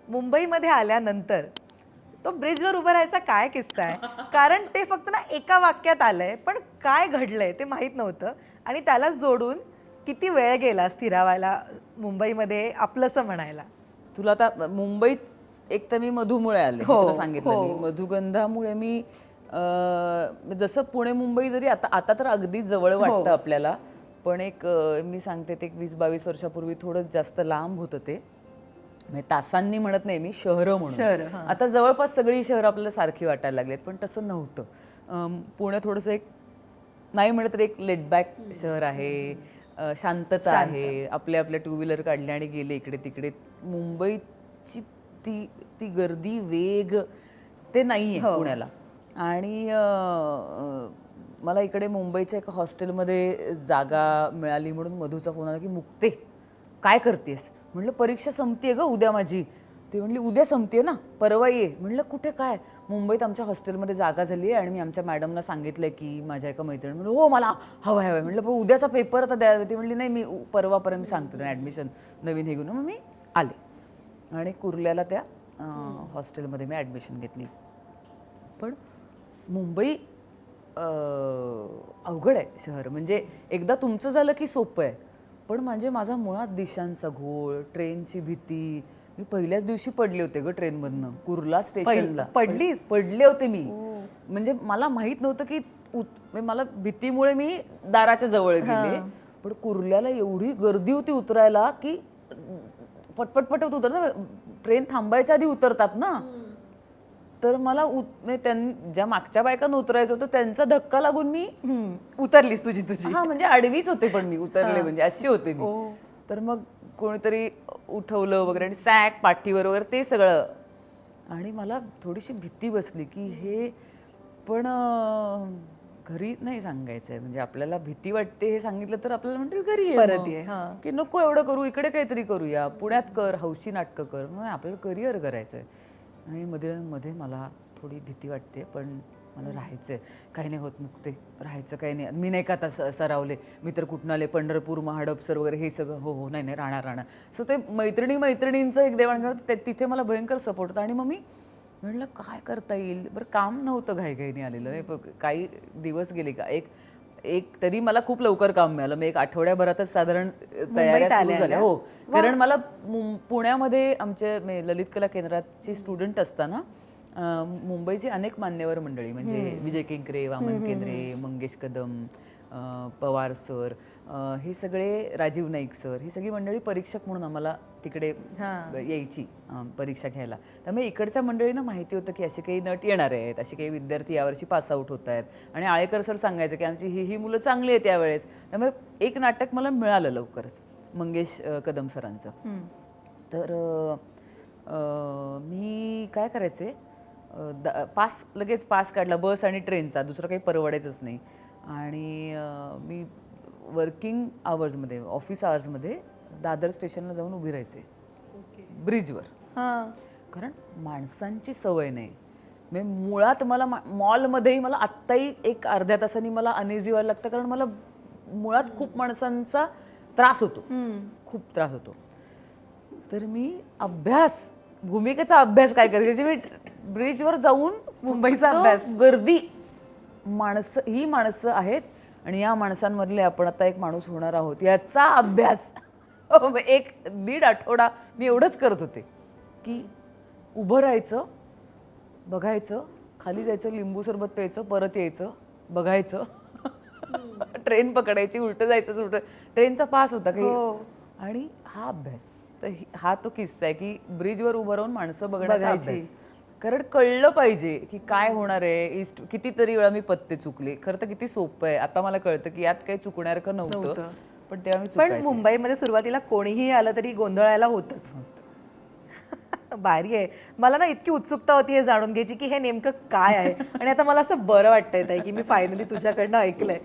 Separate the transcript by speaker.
Speaker 1: मुंबईमध्ये आल्यानंतर तो ब्रिजवर उभं राहायचा काय किस्सा आहे? कारण ते फक्त ना एका वाक्यात आलंय, पण काय घडलंय ते माहीत नव्हतं आणि त्याला जोडून किती वेळ गेला स्थिरावायला मुंबईमध्ये आपलंसं म्हणायला?
Speaker 2: तुला आता मुंबईत एक तर मी मधूमुळे आले, हे
Speaker 1: हो,
Speaker 2: तुला सांगितलं मी.
Speaker 1: हो.
Speaker 2: मधुगंधामुळे मी जसं पुणे मुंबई जरी आता आता तर अगदी जवळ
Speaker 1: हो.
Speaker 2: वाटतं आपल्याला, पण एक मी सांगते ते एक 20-22 वर्षापूर्वी थोडं जास्त लांब होतं ते. म्हणजे तासांनी म्हणत नाही मी, शहरं
Speaker 1: शहर,
Speaker 2: म्हणून.
Speaker 1: हां.
Speaker 2: आता जवळपास सगळी शहरं आपल्याला सारखी वाटायला लागलीत, पण तसं नव्हतं. पुणे थोडंसं एक नाही म्हणत तर एक लेटबॅक शहर आहे, शांतता
Speaker 1: शांत.
Speaker 2: आहे. आपल्या आपल्या टू व्हीलर काढल्या आणि गेले इकडे तिकडे. मुंबईची ती ती गर्दी, वेग ते नाही आहे
Speaker 1: हो.
Speaker 2: पुण्याला. आणि मला इकडे मुंबईच्या एका हॉस्टेलमध्ये जागा मिळाली म्हणून मधूचा फोन आला की मुक्ते काय करतेस? म्हटलं परीक्षा संपतीये ग उद्या माझी. ती म्हणली उद्या संपतीये ना, परवा ये. म्हटलं कुठे काय? मुंबईत आमच्या हॉस्टेलमध्ये जागा झाली आहे आणि मी आमच्या मॅडमना सांगितलंय की माझ्या एका मैत्रिणी. म्हणलं हो मला हवं आहे. म्हटलं पण उद्याचा पेपर आता द्यावे. ती म्हणली नाही मी परवापर्यंत सांगते ना ॲडमिशन नवीन हे घेऊन. मग मी आले आणि कुर्ल्याला त्या हॉस्टेलमध्ये मी ॲडमिशन घेतली. पण मुंबई अवघड आहे शहर. म्हणजे एकदा तुमचं झालं की सोपं आहे, पण म्हणजे माझा मुळात दिशांचा घोळ, ट्रेनची भीती. मी पहिल्याच दिवशी पडले होते ग ट्रेनमधनं कुर्ला स्टेशनला.
Speaker 1: पडलीस?
Speaker 2: पडले होते मी. म्हणजे मला माहित नव्हतं की म्हणजे मला भीतीमुळे मी दाराच्या जवळ गेले, पण कुर्ल्याला एवढी गर्दी होती उतरायला की पटपट पटपट उतरतात. ट्रेन थांबायच्या आधी उतरतात ना. तर मला ज्या मागच्या बायकांना उतरायचं होतं त्यांचा धक्का लागून मी
Speaker 1: उतरलीस तुझी.
Speaker 2: हा म्हणजे आडवीच होते, पण मी उतरले म्हणजे अशी होते मी. तर मग कोणीतरी उठवलं वगैरे आणि सॅक पाठीवर वगैरे ते सगळं. आणि मला थोडीशी भीती बसली की हे पण घरी नाही सांगायचं आहे. म्हणजे आपल्याला भीती वाटते हे सांगितलं तर आपल्याला म्हणतील घरी ये
Speaker 1: परत
Speaker 2: मग.
Speaker 1: ये, हां.
Speaker 2: की नको एवढं करू, इकडे काहीतरी करूया, पुण्यात कर, हौशी नाटकं कर. मग आपल्याला करिअर करायचं आहे. आणि मध्ये मध्ये मला थोडी भीती वाटते, पण मला राहायचं आहे. काही नाही होत मुक्ते, राहायचं काही नाही. मी नाही का आता सरावले, मी तर कुठून आले, पंढरपूर महाडपसर वगैरे हे सगळं. हो हो नाही नाही राहणार. सो ते मैत्रिणींचं एक देवाणघेवाण तिथे मला भयंकर सपोर्ट होता. आणि मग मी म्हटलं काय करता येईल. बरं काम नव्हतं घाईघाईने आलेलं. काही दिवस गेले का एक तरी मला खूप लवकर काम मिळालं. मी एक आठवड्याभरातच साधारण तयाऱ्या सुरू झाल्या. हो, कारण मला पुण्यामध्ये आमच्या ललित कला केंद्राची स्टुडंट असताना मुंबईची अनेक मान्यवर मंडळी म्हणजे विजय केंकरे, वामन केंद्रे, मंगेश कदम, पवार सर, हे सगळे, राजीव नाईक सर, ही सगळी मंडळी परीक्षक म्हणून आम्हाला तिकडे यायची परीक्षा घ्यायला. त्यामुळे इकडच्या मंडळींना माहिती होतं की असे काही नट येणार आहेत, असे काही विद्यार्थी यावर्षी पास आऊट होत आहेत. आणि आळेकर सर सांगायचे की आमची ही मुलं चांगली आहेत यावेळेस. त्यामुळे एक नाटक मला मिळालं लवकरच मंगेश कदम सरांचं. तर मी काय करायचे, लगेच पास काढला बस आणि ट्रेनचा, दुसरं काही परवडायचंच नाही. आणि मी वर्किंग आवर्समध्ये, ऑफिस आवर्समध्ये दादर स्टेशनला जाऊन उभी राहायचे ब्रिजवर. कारण माणसांची सवय नाही. म्हणजे मुळात मला मॉलमध्येही मला आत्ताही एक अर्ध्या तासांनी मला अनइझी व्हायला लागतं, कारण मला मुळात खूप माणसांचा त्रास होतो, खूप त्रास होतो. तर मी भूमिकेचा अभ्यास काय करायचे, मी ब्रिजवर जाऊन
Speaker 1: मुंबईचा अभ्यास.
Speaker 2: गर्दी, ही माणसं आहेत आणि या माणसांमधले आपण आता एक माणूस होणार आहोत याचा अभ्यास. 1-1.5 आठवडा मी एवढंच करत होते की उभं राहायचं, बघायचं, खाली जायचं, लिंबू सरबत प्यायचं, परत यायचं, बघायचं, ट्रेन पकडायची, उलटं जायचं, उलटं. ट्रेनचा पास होता काही. आणि हा अभ्यास, तर हा तो किस्सा आहे की ब्रिजवर उभं राहून माणसं बघण्याचा अभ्यास. कारण कळलं पाहिजे की काय होणार आहे. कितीतरी वेळा मी पत्ते चुकले. खरं तर किती सोपं आहे. आता मला कळतं की यात काही चुकण्यासारखं नव्हतं, पण तेव्हा मी
Speaker 1: पण मुंबईमध्ये सुरुवातीला कोणीही आलं तरी गोंधळायला होतच. भारी आहे. मला ना इतकी उत्सुकता होती हे जाणून घ्यायची की हे नेमकं काय आहे. आणि आता मला असं बरं वाटतंय ताई की मी फायनली तुझ्याकडनं ऐकलंय.